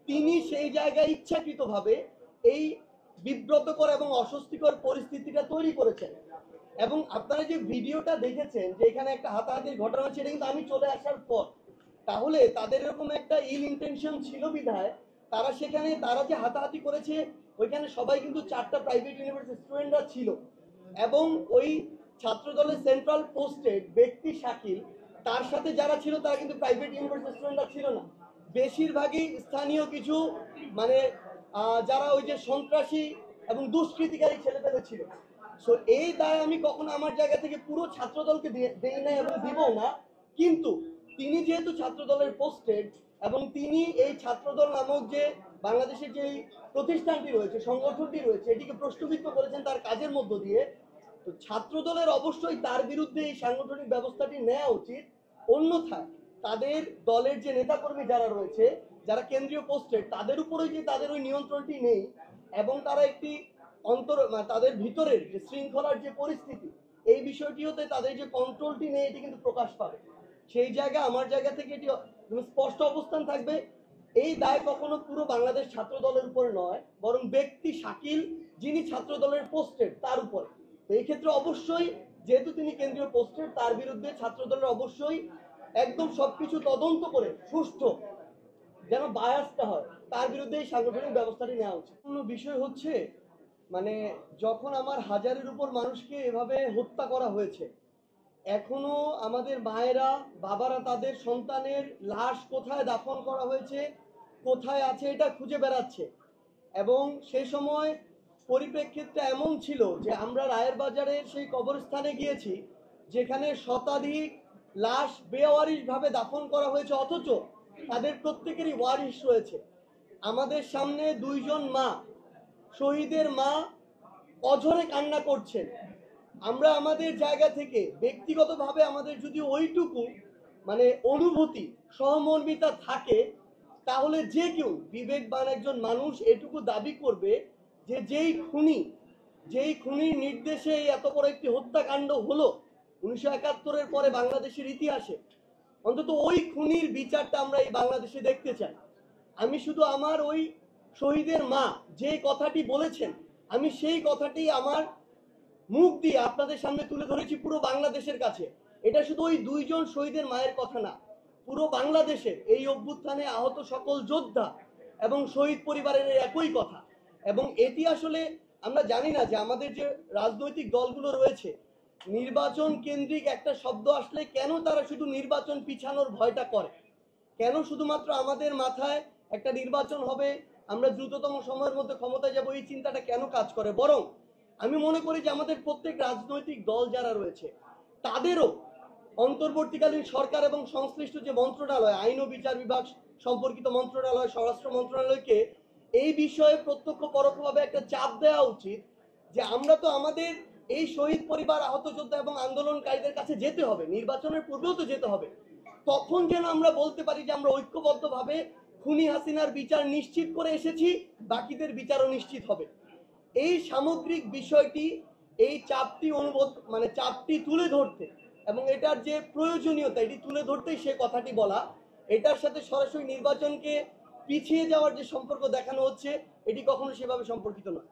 তিনি সেই জায়গায় ইচ্ছাকৃতভাবে এই বিব্রতকর এবং অস্বস্তিকর পরিস্থিতিটা তৈরি করেছেন। এবং আপনারা যে ভিডিওটা দেখেছেন যে এখানে একটা হাতাহাতির ঘটনা হচ্ছে, এটা কিন্তু আমি চলে আসার পর। তাহলে তাদের এরকম একটা ইল ইন্টেনশন ছিল বিধায় তারা সেখানে, তারা যে হাতাহাতি করেছে ওইখানে সবাই কিন্তু 4টা প্রাইভেট ইউনিভার্সিটি স্টুডেন্টরা ছিল। এবং ওই ছাত্র দলের সেন্ট্রাল পোস্টেড ব্যক্তি শাকিল, তার সাথে যারা ছিল তারা কিন্তু প্রাইভেট ইউনিভার্সিটি স্টুডেন্টরা ছিল না, বেশিরভাগই স্থানীয় কিছু মানে যারা ওই যে সন্ত্রাসী এবং দুষ্কৃতিকারী ছেলেপেলে ছিল। সো এই দায় আমি কখনো আমার জায়গা থেকে পুরো ছাত্র দলকে দেই না এবং দিব না। কিন্তু তিনি যেহেতু ছাত্র দলের পোস্টেড এবং তিনি এই ছাত্রদল নামক যে বাংলাদেশের যে প্রতিষ্ঠানটি রয়েছে, সংগঠনটি রয়েছে, এটিকে প্রশ্নবিদ্ধ করেছেন তার কাজের মধ্য দিয়ে। তো ছাত্র দলের অবশ্যই তার বিরুদ্ধে এই সাংগঠনিক ব্যবস্থাটি নেওয়া উচিত। অন্যথায় তাদের দলের যে নেতাকর্মী যারা রয়েছে, যারা কেন্দ্রীয় পোস্টেড, তাদের উপরে যে তাদের ওই নিয়ন্ত্রণটি নেই এবং তারা একটি তাদের ভিতরের যে শৃঙ্খলার যে পরিস্থিতি, এই বিষয়টি হতে তাদের যে কন্ট্রোলটি নেই, এটি কিন্তু প্রকাশ পাবে। সেই জায়গায় আমার জায়গা থেকে এটি স্পষ্ট অবস্থান থাকবে, এই দায় কখনো পুরো বাংলাদেশ ছাত্র দলের উপর নয়, বরং ব্যক্তি শাকিল যিনি ছাত্র দলের পোস্টেড তার উপর। তো এই ক্ষেত্রে অবশ্যই যেহেতু তিনি কেন্দ্রীয় পোস্টেড, তার বিরুদ্ধে ছাত্র দলের অবশ্যই একদম সবকিছু তদন্ত করে সুষ্ঠু যেন বায়াসটা হয়, তার বিরুদ্ধে এই সাংগঠনিক ব্যবস্থাটি নেওয়া উচিত। বিষয় হচ্ছে মানে যখন আমার হাজারের উপর মানুষকে এভাবে হত্যা করা হয়েছে, এখনো আমাদের মায়েরা বাবারা তাদের সন্তানের লাশ কোথায় দাফন করা হয়েছে, কোথায় আছে, এটা খুঁজে বেড়াচ্ছে। এবং সেই সময় পরিপ্রেক্ষিতটা এমন ছিল যে আমরা রায়ের বাজারের সেই কবরস্থানে গিয়েছি যেখানে শতাধিক লাশ বেওয়ারিশভাবে দাফন করা হয়েছে, অথচ তাদের প্রত্যেকেরই ওয়ারিশ রয়েছে। আমাদের সামনে 2 জন মা, শহীদের মা, অঝরে কান্না করছেন। আমরা আমাদের জায়গা থেকে ব্যক্তিগতভাবে আমাদের যদি ওইটুকু মানে অনুভূতি, সহমর্মিতা থাকে, তাহলে যে কেউ বিবেকবান একজন মানুষ এটুকু দাবি করবে যে যেই খুনির নির্দেশে এত বড় একটি হত্যাকাণ্ড হলো 1971-এর পরে বাংলাদেশের ইতিহাসে, অন্তত ওই খুনির বিচারটা আমরা এই বাংলাদেশে দেখতে চাই। আমি শুধু আমার ওই শহীদের মা যে কথাটি বলেছেন, আমি সেই কথাটি আমার মুখ দিয়ে আপনাদের সামনে তুলে ধরেছি পুরো বাংলাদেশের কাছে। এটা শুধু ওই 2 জন শহীদের মায়ের কথা না, পুরো বাংলাদেশের এই অভ্যুত্থানে আহত সকল যোদ্ধা এবং শহীদ পরিবারের একই কথা। এবং এটি আসলে আমরা জানি না যে আমাদের যে রাজনৈতিক দলগুলো রয়েছে, নির্বাচন কেন্দ্রিক একটা শব্দ আসলে কেন তারা শুধু নির্বাচন পিছানোর ভয়টা করে, কেন শুধুমাত্র আমাদের মাথায় একটা নির্বাচন হবে, আমরা দ্রুততম সময়ের মধ্যে ক্ষমতায় যাব, এই চিন্তাটা কেন কাজ করে। বরং আমি মনে করি যে আমাদের প্রত্যেক রাজনৈতিক দল যারা রয়েছে তাদেরও অন্তর্বর্তীকালীন সরকার এবং সংশ্লিষ্ট যে মন্ত্রণালয়, আইন ও বিচার বিভাগ সম্পর্কিত মন্ত্রণালয়, স্বরাষ্ট্র মন্ত্রণালয়কে এই বিষয়ে প্রত্যক্ষ পরোক্ষভাবে একটা চাপ দেওয়া উচিত যে আমরা তো আমাদের এই শহীদ পরিবার, আহত যোদ্ধা এবং আন্দোলনকারীদের কাছে যেতে হবে, নির্বাচনের পূর্বেও তো যেতে হবে। তখন যেন আমরা বলতে পারি যে আমরা ঐক্যবদ্ধভাবে খুনি হাসিনার বিচার নিশ্চিত করে এসেছি, বাকিদের বিচারও নিশ্চিত হবে। এই সামগ্রিক বিষয়টি, এই চাপটি চাপটি তুলে ধরতে এবং এটার যে প্রয়োজনীয়তা এটি তুলে ধরতেই সে কথাটি বলা। এটার সাথে সরাসরি নির্বাচনকে পিছিয়ে যাওয়ার যে সম্পর্ক দেখানো হচ্ছে, এটি কখনো সেভাবে সম্পর্কিত নয়।